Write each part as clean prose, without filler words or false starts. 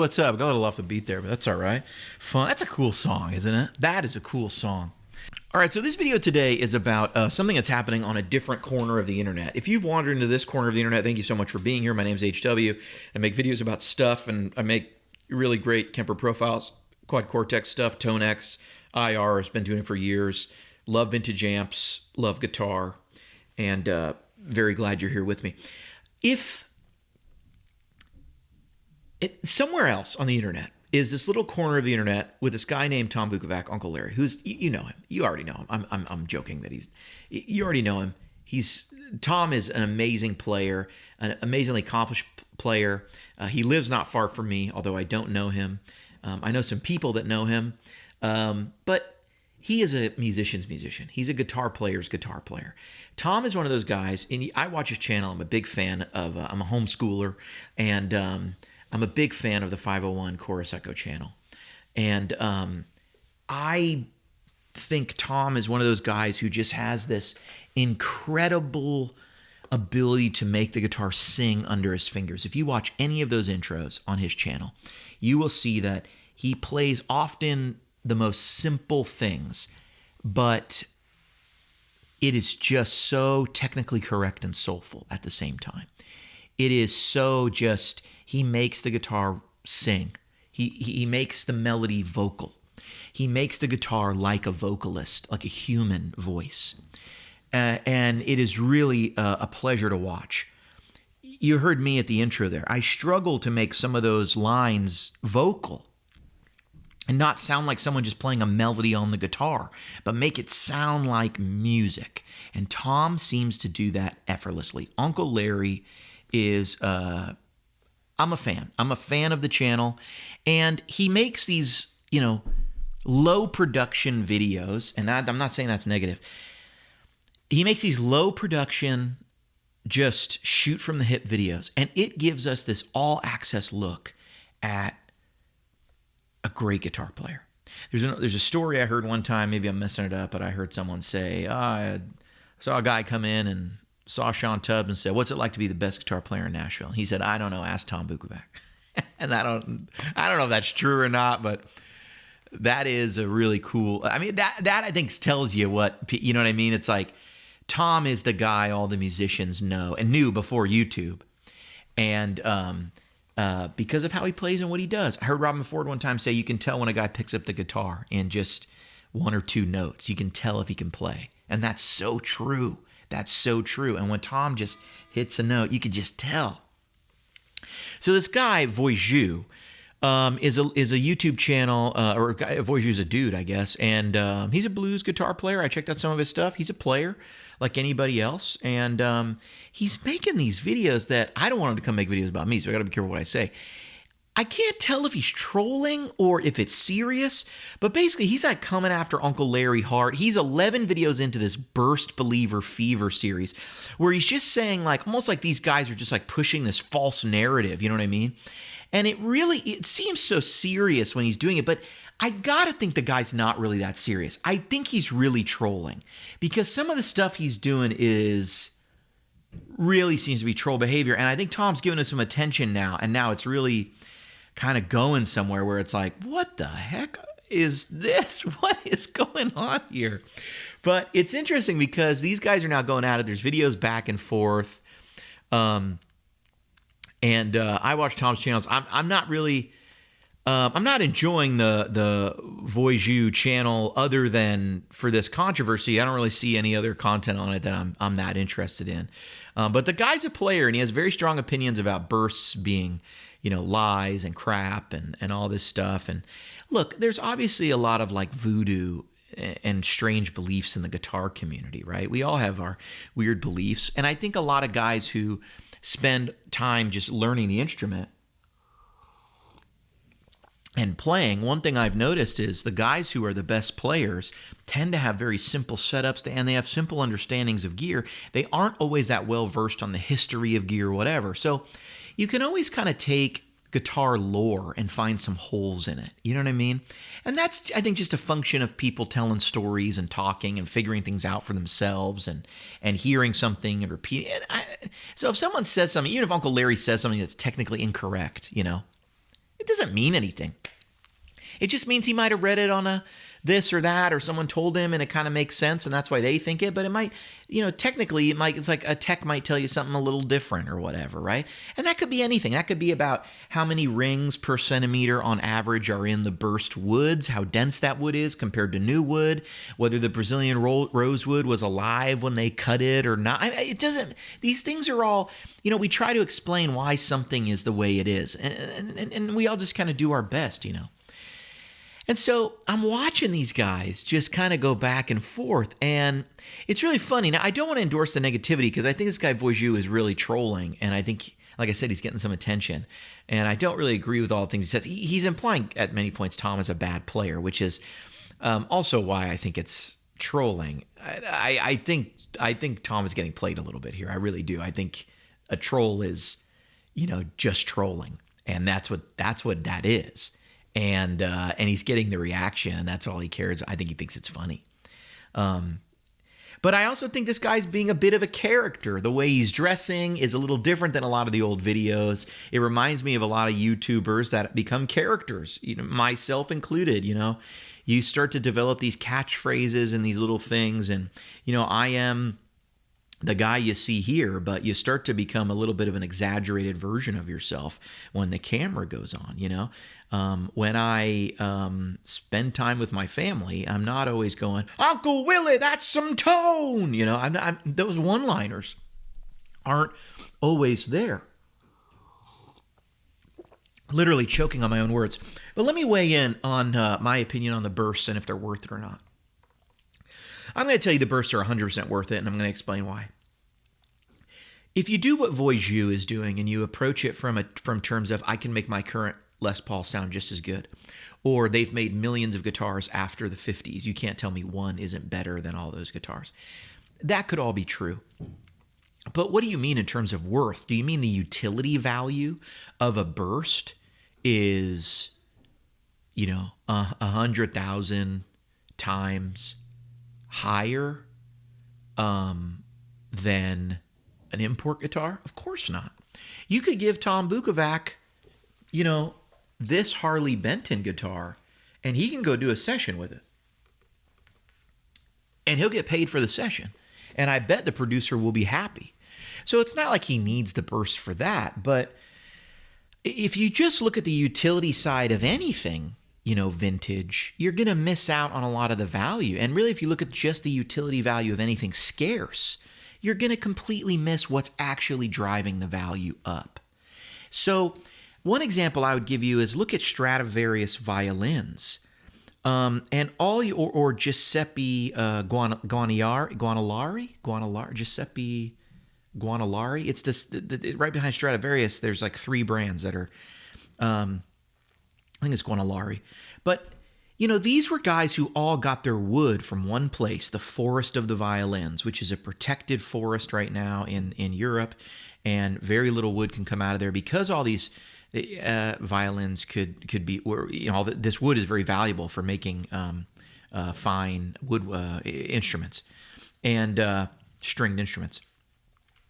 what's up? Got a little off the beat there, but that's all right. Fun. That's a cool song, isn't it? That is a cool song. All right, so this video today is about something that's happening on a different corner of the internet. If you've wandered into this corner of the internet, thank you so much for being here. My name's HW. I make videos about stuff, and I make really great Kemper profiles, quad cortex stuff, Tone X, IR. Has been doing it for years. Love vintage amps, love guitar, and very glad you're here with me. Somewhere else on the internet is this little corner of the internet with this guy named Tom Bukovac, Uncle Larry, who's, you know him. You already know him. I'm joking that you already know him. Tom is an amazing player, an amazingly accomplished player. He lives not far from me, although I don't know him. I know some people that know him, but he is a musician's musician. He's a guitar player's guitar player. Tom is one of those guys, and I watch his channel. I'm a big fan of, I'm a homeschooler, and I'm a big fan of the 501 Chorus Echo channel. And I think Tom is one of those guys who just has this incredible ability to make the guitar sing under his fingers. If you watch any of those intros on his channel, you will see that he plays often the most simple things, but it is just so technically correct and soulful at the same time. It is so just, he makes the guitar sing. He makes the melody vocal. He makes the guitar like a vocalist, like a human voice. And it is really a pleasure to watch. You heard me at the intro there. I struggle to make some of those lines vocal and not sound like someone just playing a melody on the guitar, but make it sound like music. And Tom seems to do that effortlessly. Uncle Larry is, I'm a fan. I'm a fan of the channel. And he makes these, low production videos. And I'm not saying that's negative. He makes these low production, just shoot from the hip videos. And it gives us this all access look at a great guitar player. There's a story I heard one time, maybe I'm messing it up, but I heard someone say, I saw a guy come in and saw Sean Tubbs and said, "What's it like to be the best guitar player in Nashville?" He said, "I don't know, ask Tom Bukovac." And I don't know if that's true or not, but that is a really cool, that I think tells you what, you know what I mean? It's like Tom is the guy all the musicians know and knew before YouTube. And because of how he plays and what he does. I heard Robin Ford one time say you can tell when a guy picks up the guitar in just one or two notes. You can tell if he can play. And that's so true. That's so true. And when Tom just hits a note, you can just tell. So this guy, Voodoo, is a YouTube channel, Voodoo is a dude, I guess, and he's a blues guitar player. I checked out some of his stuff. He's a player like anybody else, and he's making these videos that I don't want him to come make videos about me, so I got to be careful what I say. I can't tell if he's trolling or if it's serious, but basically he's like coming after Uncle Larry hard. He's 11 videos into this Burst Believer Fever series where he's just saying like, almost like these guys are just like pushing this false narrative, you know what I mean? And it seems so serious when he's doing it, but I gotta think the guy's not really that serious. I think he's really trolling because some of the stuff he's doing really seems to be troll behavior. And I think Tom's giving us some attention now, and now it's really kind of going somewhere where it's like, what the heck is this? What is going on here? But it's interesting because these guys are now going at it. There's videos back and forth. And I watch Tom's channels. I'm not really, I'm not enjoying the Voodoo channel other than for this controversy. I don't really see any other content on it that I'm that interested in. But the guy's a player, and he has very strong opinions about bursts being, lies and crap and all this stuff. And look, there's obviously a lot of like voodoo and strange beliefs in the guitar community, right? We all have our weird beliefs. And I think a lot of guys who spend time just learning the instrument and playing, one thing I've noticed is the guys who are the best players tend to have very simple setups and they have simple understandings of gear. They aren't always that well versed on the history of gear or whatever. So you can always kind of take guitar lore and find some holes in it. You know what I mean? And that's, I think, just a function of people telling stories and talking and figuring things out for themselves and hearing something and repeating it. So if someone says something, even if Uncle Larry says something that's technically incorrect, It doesn't mean anything. It just means he might have read it on a this or that, or someone told him and it kind of makes sense and that's why they think it. But it might, technically it's like a tech might tell you something a little different or whatever, right? And that could be anything. That could be about how many rings per centimeter on average are in the burst woods, how dense that wood is compared to new wood, whether the Brazilian rosewood was alive when they cut it or not. It doesn't, these things are all, we try to explain why something is the way it is. And we all just kind of do our best, And so I'm watching these guys just kind of go back and forth, and it's really funny. Now, I don't want to endorse the negativity because I think this guy Voodoo is really trolling, and I think, like I said, he's getting some attention. And I don't really agree with all the things he says. He's implying at many points Tom is a bad player, which is also why I think it's trolling. I think Tom is getting played a little bit here. I really do. I think a troll is, just trolling, and that's what that is. And he's getting the reaction, and that's all he cares. I think he thinks it's funny. But I also think this guy's being a bit of a character. The way he's dressing is a little different than a lot of the old videos. It reminds me of a lot of YouTubers that become characters, myself included. You start to develop these catchphrases and these little things, and I am the guy you see here, but you start to become a little bit of an exaggerated version of yourself when the camera goes on, When I spend time with my family, I'm not always going, Uncle Willie, that's some tone, those one-liners aren't always there. Literally choking on my own words. But let me weigh in on my opinion on the bursts and if they're worth it or not. I'm going to tell you the bursts are 100% worth it, and I'm going to explain why. If you do what Voodoo is doing and you approach it from terms of I can make my current Les Paul sound just as good, or they've made millions of guitars after the 50s, you can't tell me one isn't better than all those guitars. That could all be true. But what do you mean in terms of worth? Do you mean the utility value of a burst is, 100,000 times higher than an import guitar? Of course not. You could give Tom Bukovac, this Harley Benton guitar, and he can go do a session with it. And he'll get paid for the session. And I bet the producer will be happy. So it's not like he needs the burst for that. But if you just look at the utility side of anything, vintage, you're going to miss out on a lot of the value. And really, if you look at just the utility value of anything scarce, you're going to completely miss what's actually driving the value up. So one example I would give you is look at Stradivarius violins. And all you, or Giuseppe Guanellari, Giuseppe Guanellari. It's this, right behind Stradivarius, there's like three brands that are, I think it's Guanellari. But, these were guys who all got their wood from one place, the Forest of the Violins, which is a protected forest right now in Europe, and very little wood can come out of there because all these violins could be, this wood is very valuable for making fine wood instruments and stringed instruments.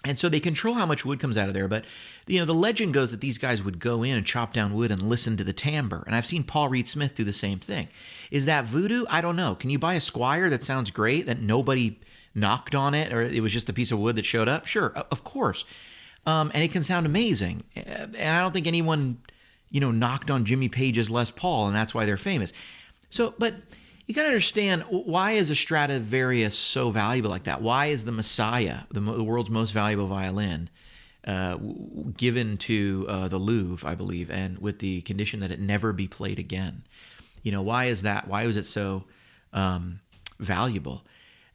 And so they control how much wood comes out of there. But, the legend goes that these guys would go in and chop down wood and listen to the timbre. And I've seen Paul Reed Smith do the same thing. Is that voodoo? I don't know. Can you buy a Squire that sounds great, that nobody knocked on it, or it was just a piece of wood that showed up? Sure, of course. And it can sound amazing. And I don't think anyone, knocked on Jimmy Page's Les Paul, and that's why they're famous. So, but you got to understand, why is a Stradivarius so valuable like that? Why is the Messiah, the world's most valuable violin, given to the Louvre, I believe, and with the condition that it never be played again? Why is that? Why was it so valuable?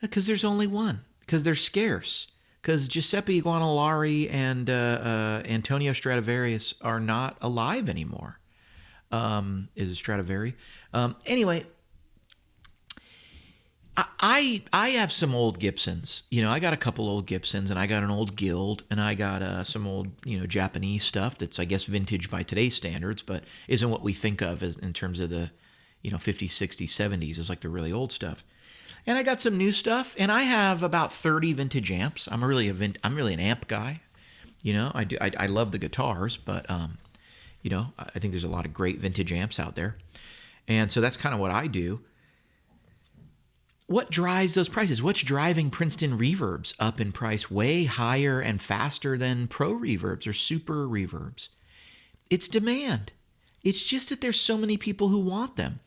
Because there's only one. Because they're scarce. Because Giuseppe Guanellari and Antonio Stradivarius are not alive anymore. Is it Stradivari? Anyway, I have some old Gibsons. I got a couple old Gibsons, and I got an old Guild, and I got some old, Japanese stuff that's, I guess, vintage by today's standards, but isn't what we think of as in terms of the, 50s, 60s, 70s is like the really old stuff. And I got some new stuff, and I have about 30 vintage amps. I'm really an amp guy. I love the guitars, but I think there's a lot of great vintage amps out there. And so that's kind of what I do. What drives those prices? What's driving Princeton reverbs up in price way higher and faster than pro reverbs or super reverbs? It's demand. It's just that there's so many people who want them.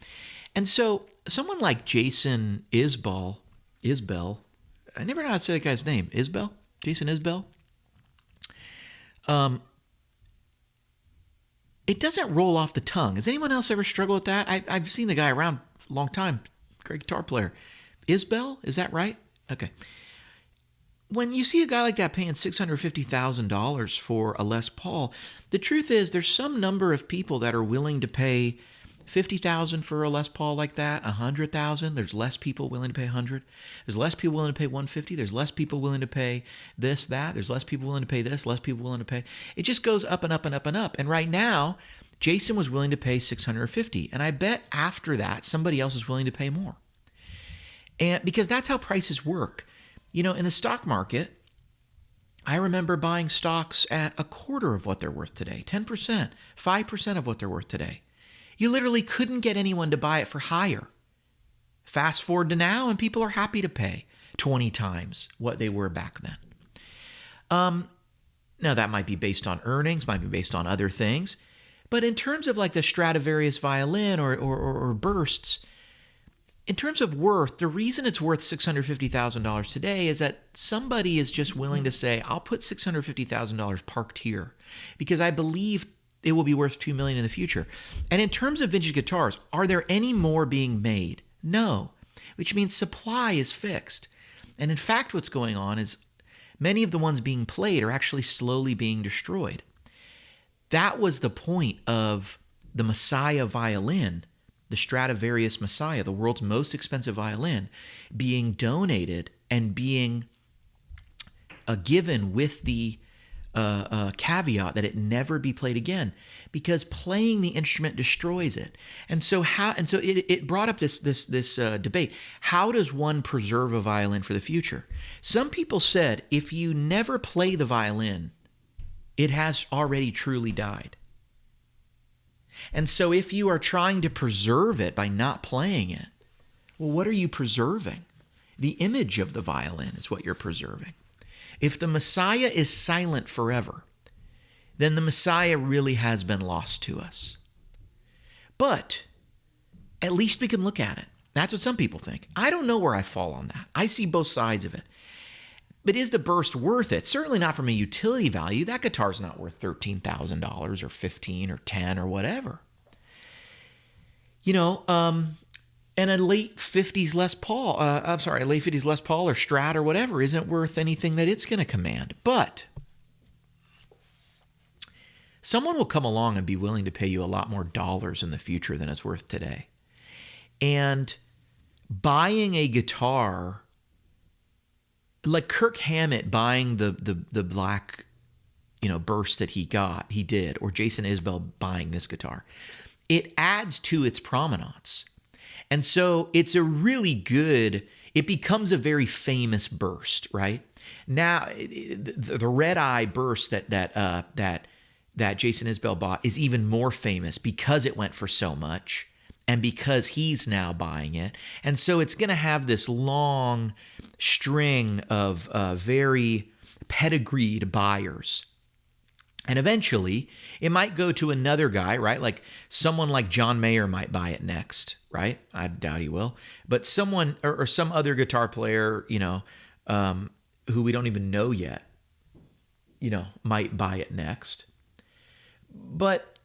And so someone like Jason Isbell, I never know how to say that guy's name. Jason Isbell? It doesn't roll off the tongue. Has anyone else ever struggled with that? I've seen the guy around a long time. Great guitar player. Isbell? Is that right? Okay. When you see a guy like that paying $650,000 for a Les Paul, the truth is there's some number of people that are willing to pay $50,000 for a Les Paul like that, $100,000. There's less people willing to pay $100. There's less people willing to pay $150. There's less people willing to pay this, that. There's less people willing to pay this, less people willing to pay. It just goes up and up and up and up. And right now, Jason was willing to pay $650, and I bet after that somebody else is willing to pay more. And because that's how prices work. In the stock market, I remember buying stocks at a quarter of what they're worth today, 10%, 5% of what they're worth today. You literally couldn't get anyone to buy it for higher. Fast forward to now, and people are happy to pay 20 times what they were back then. Now, that might be based on earnings, might be based on other things. But in terms of like the Stradivarius violin or bursts, in terms of worth, the reason it's worth $650,000 today is that somebody is just willing to say, I'll put $650,000 parked here because I believe it will be worth $2 million in the future. And in terms of vintage guitars, are there any more being made? No, which means supply is fixed. And in fact, what's going on is many of the ones being played are actually slowly being destroyed. That was the point of the Messiah violin, the Stradivarius Messiah, the world's most expensive violin, being donated and being given with the caveat that it never be played again, because playing the instrument destroys it. And so it brought up this debate. How does one preserve a violin for the future? Some people said if you never play the violin, it has already truly died. And so if you are trying to preserve it by not playing it, well, what are you preserving? The image of the violin is what you're preserving. If the Messiah is silent forever, then the Messiah really has been lost to us. But at least we can look at it. That's what some people think. I don't know where I fall on that. I see both sides of it. But is the burst worth it? Certainly not from a utility value. That guitar's not worth $13,000 or $15,000 or $10,000 or whatever. And a late 50s Les Paul, a late 50s Les Paul or Strat or whatever isn't worth anything that it's going to command. But someone will come along and be willing to pay you a lot more dollars in the future than it's worth today. And buying a guitar, like Kirk Hammett buying the black, burst that he did, or Jason Isbell buying this guitar, it adds to its provenance. And so it becomes a very famous burst, right? Now, the red eye burst that Jason Isbell bought is even more famous because it went for so much and because he's now buying it. And so it's going to have this long string of very pedigreed buyers. And eventually, it might go to another guy, right? Like someone like John Mayer might buy it next, right? I doubt he will. But someone or some other guitar player, who we don't even know yet, might buy it next. But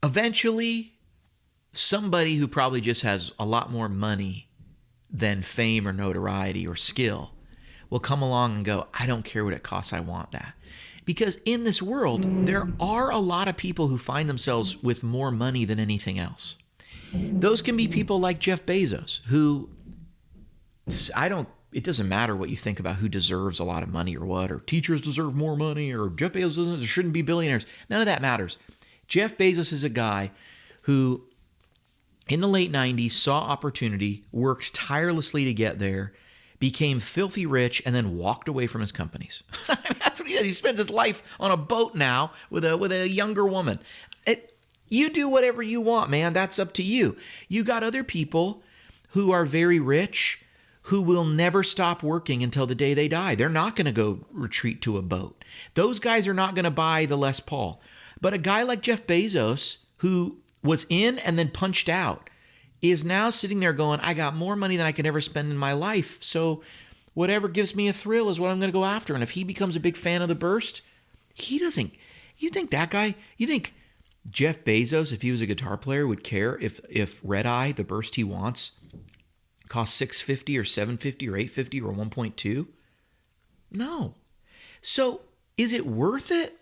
eventually, somebody who probably just has a lot more money than fame or notoriety or skill will come along and go, I don't care what it costs, I want that. Because in this world, there are a lot of people who find themselves with more money than anything else. Those can be people like Jeff Bezos, who it doesn't matter what you think about who deserves a lot of money or what, or teachers deserve more money, or Jeff Bezos shouldn't be billionaires. None of that matters. Jeff Bezos is a guy who, in the late 90s, saw opportunity, worked tirelessly to get there, became filthy rich, and then walked away from his companies. That's what he does. He spends his life on a boat now with a younger woman. You do whatever you want, man. That's up to you. You got other people who are very rich who will never stop working until the day they die. They're not going to go retreat to a boat. Those guys are not going to buy the Les Paul. But a guy like Jeff Bezos, who was in and then punched out, is now sitting there going, I got more money than I could ever spend in my life. So whatever gives me a thrill is what I'm going to go after. And if he becomes a big fan of the burst, he doesn't. You think Jeff Bezos, if he was a guitar player, would care if Red Eye, the burst he wants, costs $650 or $750 or $850 or 1.2? No. So is it worth it?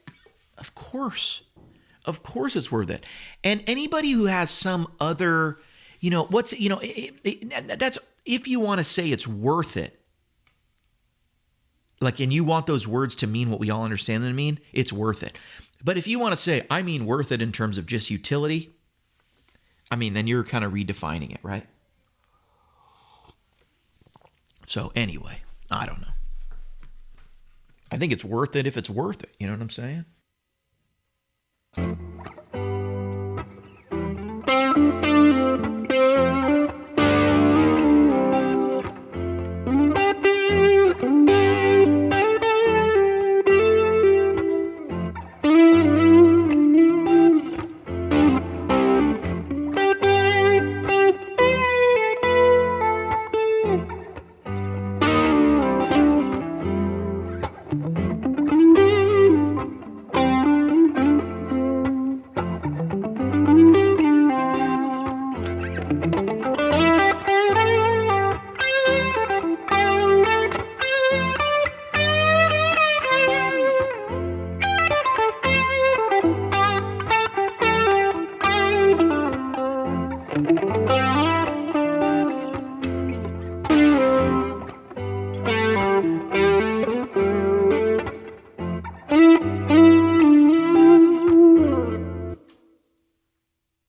Of course. Of course it's worth it. And anybody who has some other, that's, if you want to say it's worth it, like, and you want those words to mean what we all understand them to mean, it's worth it. But if you want to say, I mean worth it in terms of just utility, I mean, then you're kind of redefining it, right? So anyway, I don't know. I think it's worth it if it's worth it. You know what I'm saying?